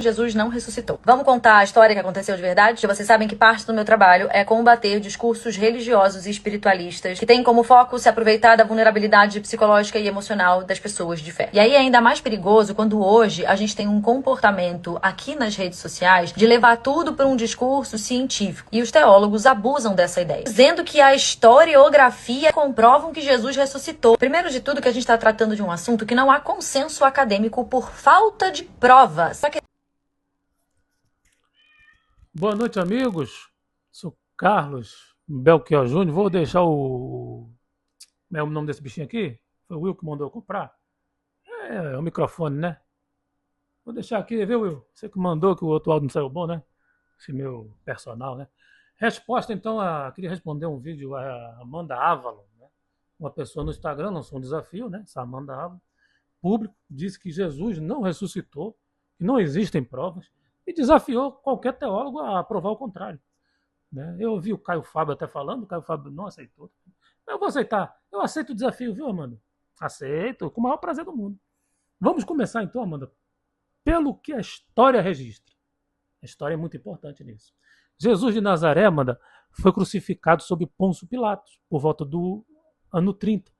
Jesus não ressuscitou. Vamos contar a história que aconteceu de verdade? Vocês sabem que parte do meu trabalho é combater discursos religiosos e espiritualistas que têm como foco se aproveitar da vulnerabilidade psicológica e emocional das pessoas de fé. E aí é ainda mais perigoso quando hoje a gente tem um comportamento aqui nas redes sociais de levar tudo para um discurso científico. E os teólogos abusam dessa ideia, dizendo que a historiografia comprovam que Jesus ressuscitou. Primeiro de tudo que a gente está tratando de um assunto que não há consenso acadêmico por falta de provas. Boa noite, amigos. Sou Carlos Belchior Júnior. Vou deixar o nome desse bichinho aqui. Foi o Will que mandou eu comprar. É o microfone, né? Vou deixar aqui, viu, Will? Você que mandou, que o outro áudio não saiu bom, né? Esse meu personal, né? Resposta, então, queria responder um vídeo a Amanda Avalon, né? Uma pessoa no Instagram, lançou um desafio, né? Essa Amanda Avalon, público, disse que Jesus não ressuscitou, que não existem provas, e desafiou qualquer teólogo a provar o contrário, né? Eu ouvi o Caio Fábio até falando, o Caio Fábio não aceitou. Eu vou aceitar, eu aceito o desafio, viu, Amanda? Aceito, com o maior prazer do mundo. Vamos começar então, Amanda, pelo que a história registra. A história é muito importante nisso. Jesus de Nazaré, Amanda, foi crucificado sob Pôncio Pilatos, por volta do ano 30.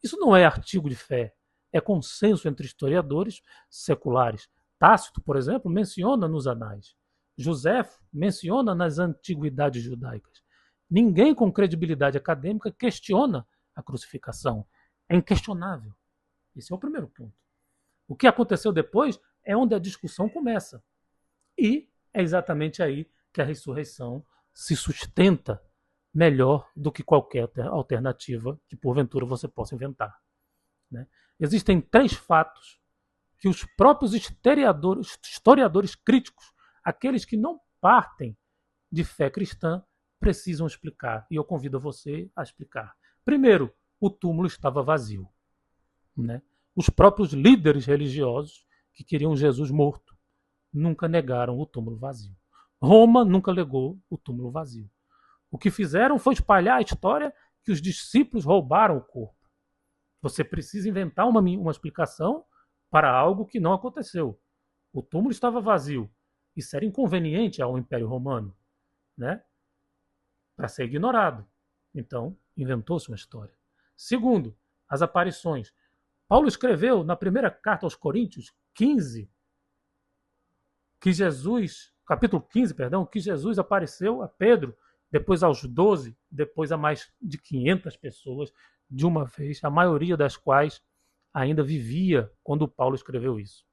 Isso não é artigo de fé, é consenso entre historiadores seculares. Tácito, por exemplo, menciona nos anais. Joséfo menciona nas antiguidades judaicas. Ninguém com credibilidade acadêmica questiona a crucificação. É inquestionável. Esse é o primeiro ponto. O que aconteceu depois é onde a discussão começa. E é exatamente aí que a ressurreição se sustenta melhor do que qualquer alternativa que porventura você possa inventar, né? Existem 3 fatos que os próprios historiadores críticos, aqueles que não partem de fé cristã, precisam explicar. E eu convido você a explicar. Primeiro, o túmulo estava vazio, né? Os próprios líderes religiosos que queriam Jesus morto nunca negaram o túmulo vazio. Roma nunca negou o túmulo vazio. O que fizeram foi espalhar a história que os discípulos roubaram o corpo. Você precisa inventar uma explicação para algo que não aconteceu. O túmulo estava vazio. Isso era inconveniente ao Império Romano, né? Para ser ignorado. Então, inventou-se uma história. Segundo, as aparições. Paulo escreveu na primeira carta aos Coríntios 15, capítulo 15, perdão, que Jesus apareceu a Pedro, depois aos 12, depois a mais de 500 pessoas de uma vez, a maioria das quais ainda vivia quando Paulo escreveu isso.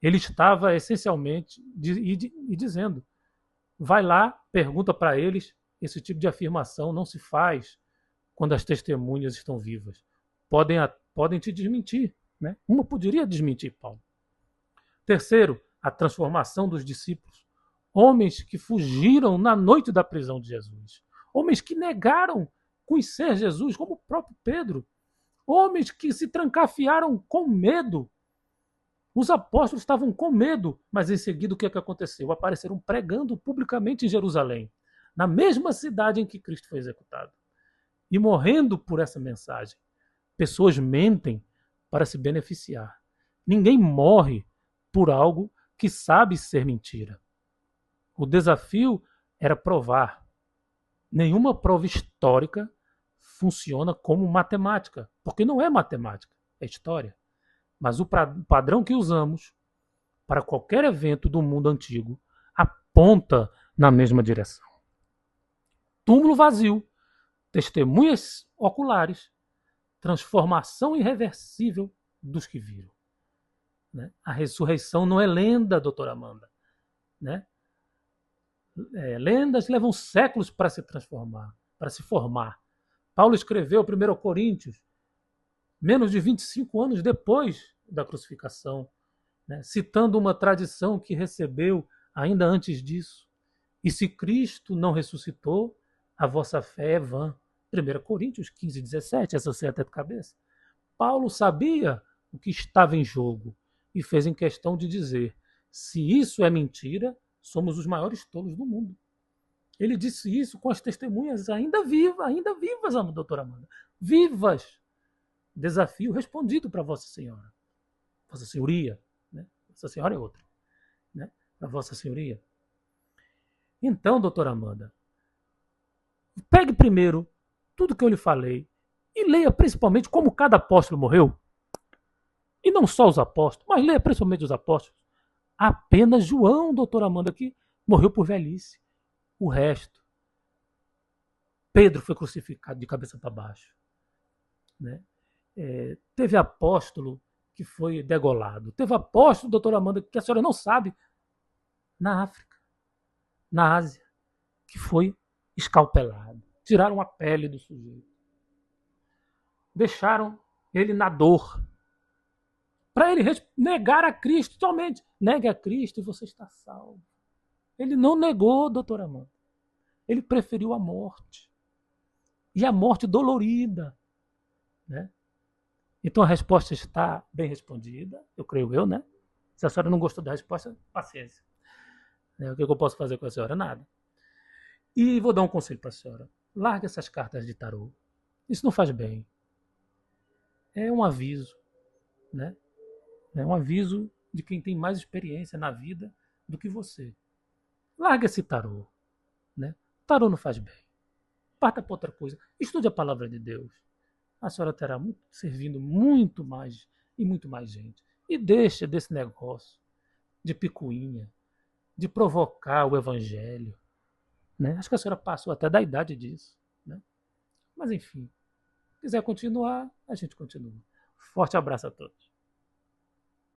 Ele estava essencialmente dizendo, vai lá, pergunta para eles, esse tipo de afirmação não se faz quando as testemunhas estão vivas. Podem te desmentir, né? Uma poderia desmentir Paulo. Terceiro, a transformação dos discípulos. Homens que fugiram na noite da prisão de Jesus. Homens que negaram conhecer Jesus, como o próprio Pedro. Homens que se trancafiaram com medo. Os apóstolos estavam com medo, mas em seguida o que aconteceu? Apareceram pregando publicamente em Jerusalém, na mesma cidade em que Cristo foi executado. E morrendo por essa mensagem. Pessoas mentem para se beneficiar. Ninguém morre por algo que sabe ser mentira. O desafio era provar. Nenhuma prova histórica funciona como matemática, porque não é matemática, é história. Mas o padrão que usamos para qualquer evento do mundo antigo aponta na mesma direção. Túmulo vazio, testemunhas oculares, transformação irreversível dos que viram. Né? A ressurreição não é lenda, doutora Amanda. Né? Lendas levam séculos para se transformar, para se formar. Paulo escreveu 1 Coríntios menos de 25 anos depois da crucificação, né? Citando uma tradição que recebeu ainda antes disso. E se Cristo não ressuscitou, a vossa fé é vã. 1 Coríntios 15, 17, essa você até de cabeça. Paulo sabia o que estava em jogo e fez em questão de dizer, se isso é mentira, somos os maiores tolos do mundo. Ele disse isso com as testemunhas ainda vivas, doutora Amanda. Vivas! Desafio respondido para Vossa Senhora. Vossa Senhoria. Né? Vossa Senhora é outra. né, para Vossa Senhoria. Então, doutora Amanda, pegue primeiro tudo que eu lhe falei e leia principalmente como cada apóstolo morreu. E não só os apóstolos, mas leia principalmente os apóstolos. Apenas João, doutora Amanda, que morreu por velhice. O resto. Pedro foi crucificado de cabeça para baixo. Né? Teve apóstolo que foi degolado. Teve apóstolo, doutora Amanda, que a senhora não sabe, na África, na Ásia, que foi escalpelado. Tiraram a pele do sujeito. Deixaram ele na dor. Para ele negar a Cristo somente. Negue a Cristo e você está salvo. Ele não negou, doutora Amanda. Ele preferiu a morte. E a morte dolorida. Né? Então a resposta está bem respondida, eu creio eu, né? Se a senhora não gostou da resposta, paciência. O que eu posso fazer com a senhora? Nada. E vou dar um conselho para a senhora. Largue essas cartas de tarô. Isso não faz bem. É um aviso, né? É um aviso de quem tem mais experiência na vida do que você. Larga esse tarô, né? Tarô não faz bem. Parta para outra coisa. Estude a palavra de Deus. A senhora terá servindo muito mais e muito mais gente. E deixa desse negócio de picuinha, de provocar o evangelho. Né? Acho que a senhora passou até da idade disso. Né? Mas enfim, se quiser continuar, a gente continua. Forte abraço a todos.